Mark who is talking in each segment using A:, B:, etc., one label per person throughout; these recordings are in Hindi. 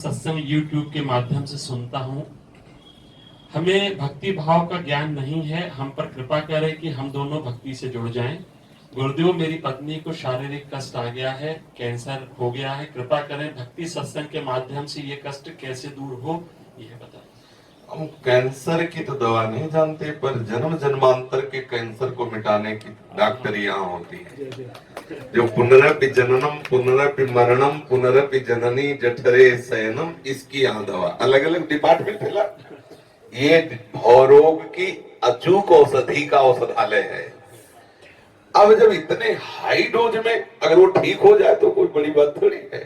A: सत्संग YouTube के माध्यम से सुनता हूँ। हमें भक्ति भाव का ज्ञान नहीं है। हम पर कृपा करें कि हम दोनों भक्ति से जुड़ जाएं। गुरुदेव, मेरी पत्नी को शारीरिक कष्ट आ गया है, कैंसर हो गया है। कृपा करें, भक्ति सत्संग के माध्यम से ये कष्ट कैसे दूर हो, यह बताएं।
B: हम कैंसर की तो दवा नहीं जानते, पर जन्म जन्मांतर के कैंसर को मिटाने की डॉक्टरी यहाँ होती है। जो पुनरपि जननम पुनरपि मरणम पुनरपि जननी जठरे शयनम, इसकी यहाँ दवा। अलग अलग डिपार्टमेंट है। ये भवरोग की अचूक औषधि का औषधालय है। अब जब इतने हाई डोज में अगर वो ठीक हो जाए तो कोई बड़ी बात थोड़ी है,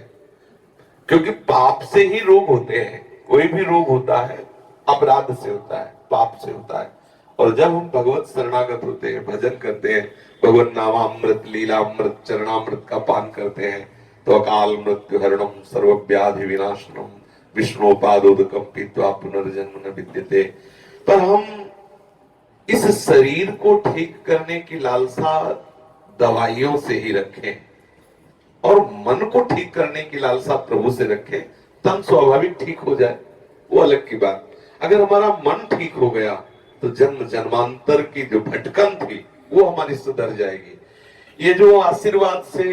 B: क्योंकि पाप से ही रोग होते हैं। कोई भी रोग होता है अपराध से होता है, पाप से होता है। और जब हम भगवत शरणागत होते हैं, भजन करते हैं, भगवत नामामृत लीलामृत चरणामृत का पान करते हैं, तो अकाल मृत्यु हरणम सर्वव्याधि विनाशनम विष्णुपादोदकम पीत्वा पुनर्जन्म न विद्यते। पर हम इस शरीर को ठीक करने की लालसा दवाइयों से ही रखें और मन को ठीक करने की लालसा प्रभु से रखें, तन स्वाभाविक ठीक हो जाए, वो अलग की बात। अगर हमारा मन ठीक हो गया तो जन्म जन्मांतर की जो भटकन थी वो हमारी सुधर जाएगी। ये जो आशीर्वाद से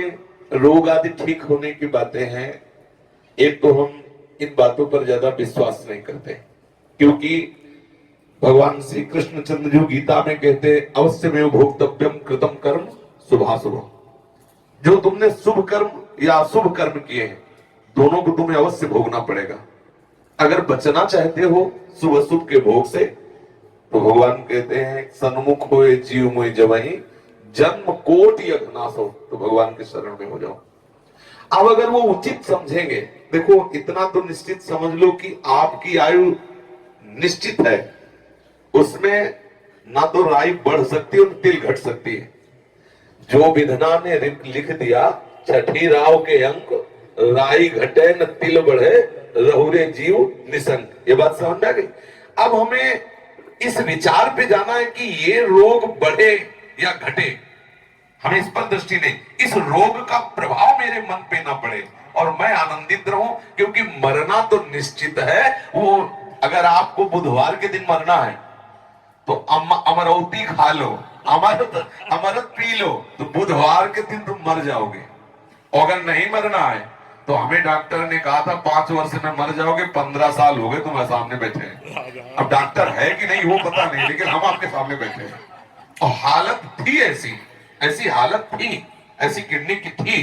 B: रोग आदि ठीक होने की बातें हैं, एक तो हम इन बातों पर ज्यादा विश्वास नहीं करते, क्योंकि भगवान श्री कृष्ण चंद्र जो गीता में कहते अवश्य में भोक्तव्यम कृतम कर्म शुभाशुभ। जो तुमने शुभ कर्म या अशुभ कर्म किए हैं, दोनों को तुम्हें अवश्य भोगना पड़ेगा। अगर बचना चाहते हो शुभ अशुभ के भोग से, तो भगवान कहते हैं सन्मुख होए जीव मोहि जबहि जन्म कोटि अघनाश हो, तो भगवान के शरण में हो जाओ। अब अगर वो उचित समझेंगे, देखो इतना तो निश्चित समझ लो कि आपकी आयु निश्चित है, उसमें ना तो राई बढ़ सकती है और तिल घट सकती है। जो विधना ने लिख दिया छठी राव के अंक, राई घटे न तिल बढ़े रहुरे जीव निसंग। ये बात समझ में आ गई। अब हमें इस विचार पे जाना है कि ये रोग बढ़े या घटे, हमें इस पर दृष्टि नहीं। इस रोग का प्रभाव मेरे मन पे ना पड़े और मैं आनंदित रहूं, क्योंकि मरना तो निश्चित है। वो अगर आपको बुधवार के दिन मरना है तो अमरौती खा लो, अमृत पी लो, तो बुधवार के दिन तुम मर जाओगे। अगर नहीं मरना है तो हमें डॉक्टर ने कहा था 5 वर्ष में मर जाओगे, 15 साल हो गए तुम्हारे सामने बैठे हैं। अब डॉक्टर है कि नहीं वो पता नहीं, लेकिन हम आपके सामने बैठे हैं। और हालत थी ऐसी हालत थी, ऐसी किडनी की थी,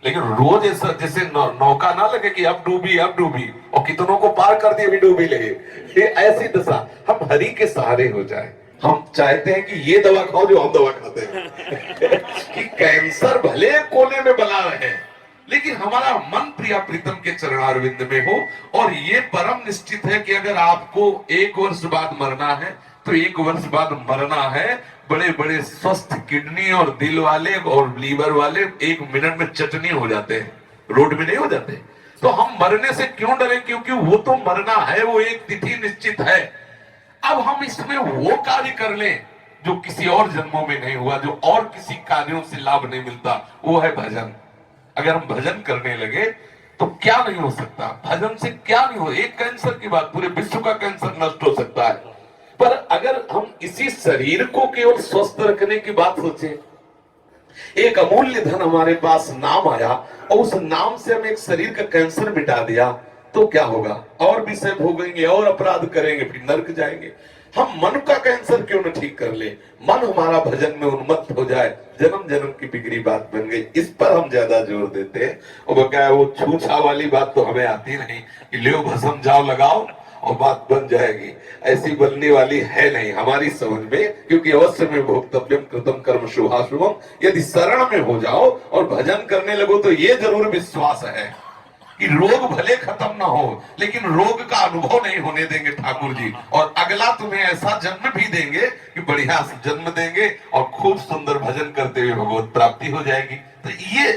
B: लेकिन रोज ऐसा जैसे नौका ना लगे कि अब डूबी और कितनों को पार कर दिए, अभी डूबी लगे। ये ऐसी दशा, हम हरि के सहारे हो जाए। हम चाहते हैं कि ये दवा खाओ जो हम दवा खाते हैं कि कैंसर भले कोने में बना रहे, लेकिन हमारा मन प्रिया प्रीतम के चरणारविंद में हो। और ये परम निश्चित है कि अगर आपको 1 वर्ष बाद मरना है तो 1 वर्ष बाद मरना है। बड़े बड़े स्वस्थ किडनी और दिल वाले और लीवर वाले 1 मिनट में चटनी हो जाते हैं, रोड में नहीं हो जाते। तो हम मरने से क्यों डरे, क्योंकि वो तो मरना है, वो एक तिथि निश्चित है। अब हम इसमें वो कार्य कर लें जो किसी और जन्मों में नहीं हुआ, जो और किसी कार्यों से लाभ नहीं मिलता, वो है भजन। अगर हम भजन करने लगे तो क्या नहीं हो सकता, भजन से क्या नहीं हो। एक कैंसर की बात, पूरे विश्व का कैंसर नष्ट हो सकता है। पर अगर हम इसी शरीर को केवल स्वस्थ रखने की बात सोचें, एक अमूल्य धन हमारे पास नाम आया और उस नाम से हम एक शरीर का कैंसर मिटा दिया, तो क्या होगा? और विषय भोगेंगे और अपराध करेंगे, फिर नरक जाएंगे। हम मन का कैंसर क्यों न ठीक कर ले, मन हमारा भजन में उन्मत्त हो जाए, जन्म जन्म की बिगड़ी बात बन गई। इस पर हम ज्यादा जोर देते हैं। और क्या है, वो छूछा वाली बात तो हमें आती नहीं कि ले भस्म जाओ लगाओ और बात बन जाएगी, ऐसी बनने वाली है नहीं हमारी समझ में। क्योंकि अवश्य में भोक्तव्यम कृतम कर्म शुभाशुभम, यदि शरण में हो जाओ और भजन करने लगो तो ये जरूर विश्वास है कि रोग भले खत्म ना हो, लेकिन रोग का अनुभव नहीं होने देंगे ठाकुर जी। और अगला तुम्हें ऐसा जन्म भी देंगे कि बढ़िया जन्म देंगे और खूब सुंदर भजन करते हुए भगवत प्राप्ति हो जाएगी। तो ये